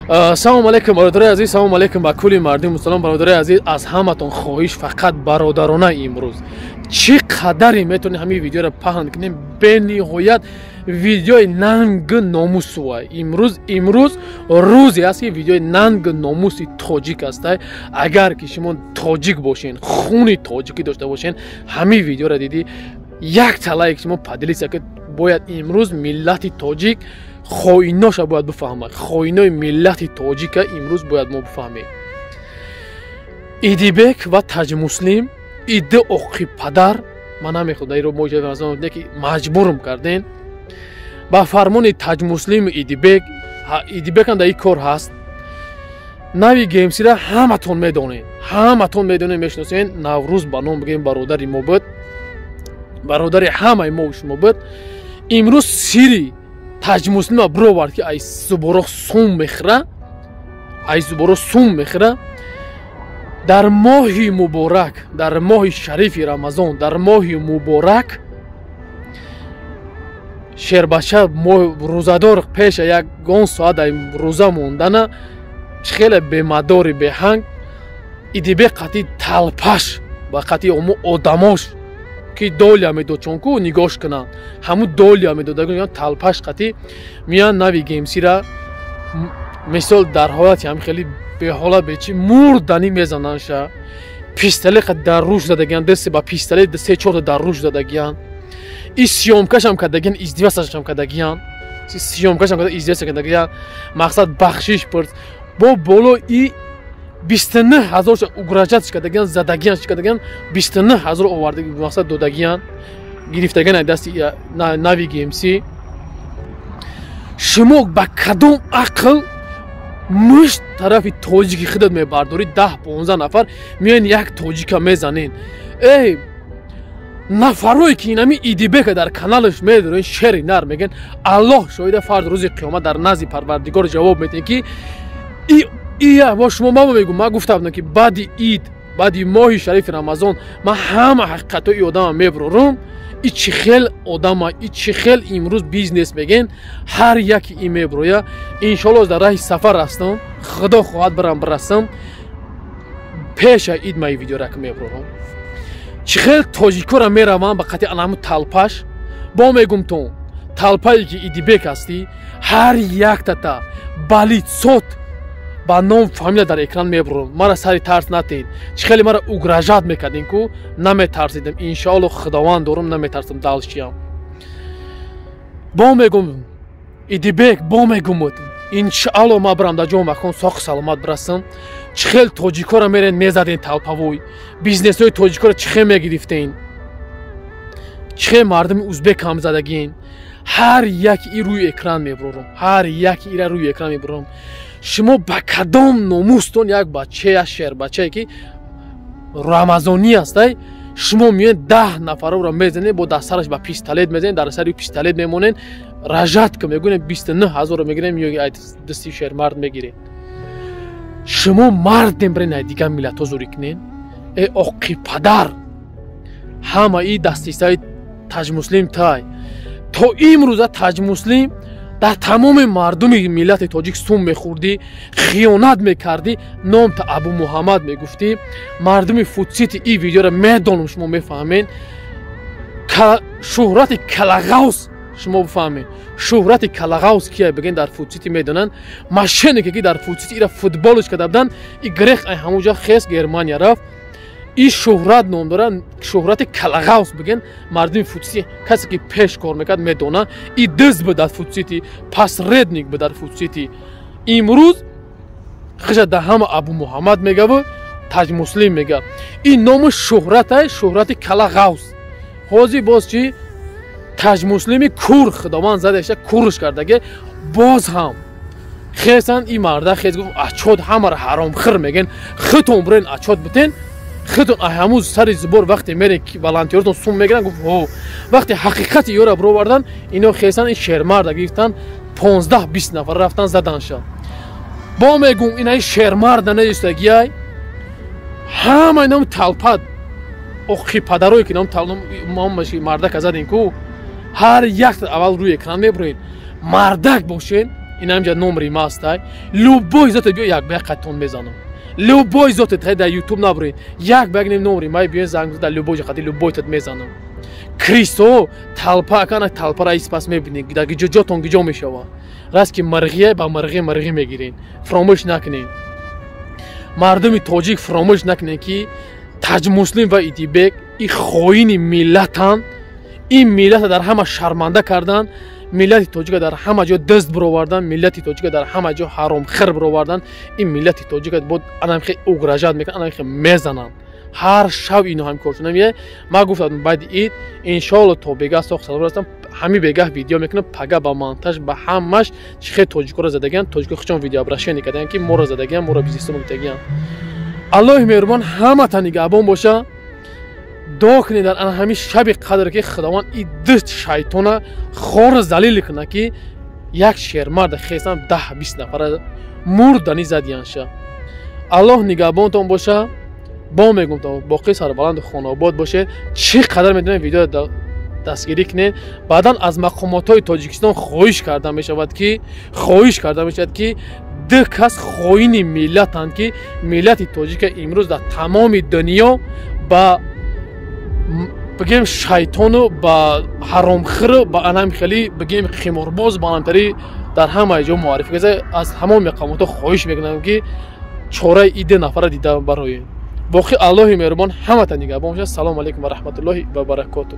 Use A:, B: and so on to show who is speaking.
A: салому алейкум бародари азиз, салому алейкум ба кулли мардуми мусулмон. бародари азиз, аз ҳаматон хоҳиш фақат бародарона имрӯз чӣ қадаре метавонем ҳамин видеоро паҳн кунем. бениҳоят видеои нангу номус ва имрӯз рӯзе аст ки видеои нангу номуси тоҷик аст. агар ки шумо тоҷик бошен, хуни тоҷикӣ дошта бошен, ҳамин видеоро диди як талайк шумо падилиса ки бояд имрӯз миллати тоҷик хоиноша бояд бифаҳмад. хоинои миллати тоҷика имрӯз бояд мо бифаҳмем. идибек ва таҷмуслим иди оқи падар ман намехудам иро моҷаи ки маҷбурм карден ба фармони таҷмуслиму идибек ам дар ин кор ҳаст. нави геймсира ҳаматон медонем мешиносен. наврӯз ба ном бигем бародари мо буд, бародари ҳамаи мо шумо буд. имрӯз сири таҷмуслима бировард ки ай зуборо сум мехӯра. дар моҳи муборак, дар моҳи шарифи рамазон, дар моҳи муборак шербача рӯзадор пеша ягон соат дар рӯза мондана хеле бемадори беҳанг идибек қатъи талпаш ва қатъи омо одамош ки долия медод чунку нигоҳш кунанд ҳамун долия медодаган талпаш қатъи миян нави геймсира мисол дар ҳолати ҳам хеле беҳола бечи мурдани мезананша пистоле дар рӯш задагиян дасте ба пистоле 3-4 дар рӯш задагиян и сиёмкашам кардагиян издивасашам кардагиян мақсад бахшиш пурс бо боло и 29000 угражатш кардагиян задагиян 29000 овардагӣ мақсад додагиян гирифтагиян дасти нави геймси. шумо ба кадом ақл мушт тарафи тоҷики худат мебардорӣ 10-15 нафар миён як тоҷика мезанен. эй нафарое ки инами идибека дар каналаш медорен шери нар мегӯян аллоҳ шоҳида фард рӯзи қиёмат дар назди парвардигор ҷавоб медиҳем ки бо шумо ман мегӯям. ман гуфта будам ки баъди ид баъди моҳи шарифи рамазон ман ҳама ҳақиқатҳои одама мебурорум. и чӣ хел одама и чӣ хел имрӯз бизнес мегӯян ҳар яки ин мебуроя. иншоалло дар раҳи сафар ҳастам, худо хоҳад барам бирасам пеша ид ман ин видеора мебурорам. чӣ хел тоҷикора мераванд ба қатъи анаҳамун талпаш. бо мегӯмтон талпае ки идибек ҳастӣ ҳар яктата балитсот ба ном фамилия дар экран мебурам. мара сари тарс натед. чӣ хеле мара угражат мекардем ку наметарсидам. иншоалло худованд дорум наметарсам далшиям. бо мегум идибек бо мегумуд иншоалло ма барам дар ҷои макон соқи саломат бирасам. чӣ хел тоҷикора мерен мезаден талпавой бизнесҳои тоҷикора чӣ хел мегирифтен, чӣ хел мардуми узбек ҳам задагин. ҳар яки и рӯи экран мебурорам, ҳар яки ира рӯи экран мебурорам. шумо ба кадом номустон як бачая шербачае ки рамазонӣ аст шумо миёед 10 нафароро мезанед бо дастараш ба пистолет мезанед дар сари пистолет мемонен ражатка мегӯян 29000 мегирем миёед дасти шермард мегиред. шумо мардем брен ай дигар миллатҳо зӯрӣ кунен. э оқи падар ҳама и дастисаи таҷмуслим тай то имрӯза таҷмуслим дар тамоми мардуми миллати тоҷик сум мехӯрдӣ, хиёнат мекардӣ, номта абу муҳаммад мегуфтӣ. мардуми футсити ин видеоро медонам шумо мефаҳмен. шӯҳрати калагавс шумо бифаҳмен. шӯҳрати калагавс кия бигӯен дар футсити медонанд. машине ки дар футсити ира футболш карда буданд и грех ай ҳамунҷа хес германия рафт. ин шӯҳрат ном дорад. шӯҳрати калагавс бигӯен мардуми футсити касе ки пеш кор мекард медона. и дӯст буд дар футсити пасредник буд дар футсити. имрӯз хиша да ҳама абу муҳаммад мегаву таҷмуслим мега. ин номи шӯҳрати калагавс. ҳозир боз чи таҷмуслими кур худованд задаша курш кардаге боз ҳам хесан ин марда хез гуфт ачод ҳамаро ҳаромхӯр мегӯян. худтон бурен ачод бутен худтон ҳамун сари зубор вақте мерен волонтеротон сум мегиранд. гуфт вақте ҳақиқати ёро бировардан ино хесан ин шермарда гирифтан 15-20 нафар рафтан заданша. бо мегӯм инаи шермарда наистагиай ҳама ином талпад оқи падарое ки номаши мардака заден ку ҳар як аввал рӯи экран мебуред. мардак бошен اینم جا نمری ما است لوبای زات بیا یک بگ قطون میزنم لوبای زات در یوتیوب نبرین یک بگ نیم نمری ما بیا زنگ زد لوبای خاطر لوبای تت میزنم کریستو تلپا کنه تلپا را اسپاس میبینید در جاتون گجا میشوا راست که مرغیه با مرغی میگیرین فراموش نکنین مردم تاجیک فراموش نکنین که تاج مسلم و ایدیبک این خائن ملتن این ملت در همه شرمنده کردن ملت تاجیک در همه جا دست برآوردن ملت تاجیک در همه جا حرام خر برآوردن این ملت تاجیک بود الان خیلی اوگراجات میکنن الان خیلی میزنن هر شب اینو هم کارتون میه ما گفتم بعد عید ان شاء الله تو بگاه ساخت سال هستم همین بگاه ویدیو میکنم پگا با مونتاژ با همش چه تاجیک رو زدگن تاجیک خچون ویدیو براشن کردن که مورا زدگن مورا بیزیستم میگن الله مهربان همه تا نگهبان باشه دعا کنید در آن همین شب قدر که خداوند این دست شیطان خور ذلیل کنه که یک شیرمرد خیسان 10-20 نفر مردنی زدیانشه الله نگهبانتون باشه با میگم تا باقی سربلند خانه آباد باشه چه قدر میدونم ویدیو دستگیری کنین بعدا از مقامات های تاجیکستان خواهش کرده میشود که ده کس خائن ملتند که ملت تاجیک امروز در تمام دنیا با بگیم شیطان و با حرامخور با انم خیلی بگیم خمارباز با انتری در همه جا معرفی کرده از همه مقامات خواهش میکنم که چاره ایده نفر دیده برای باقی الله مهربان همه تا نگهبان باشه. سلام علیکم و رحمت الله و برکاته.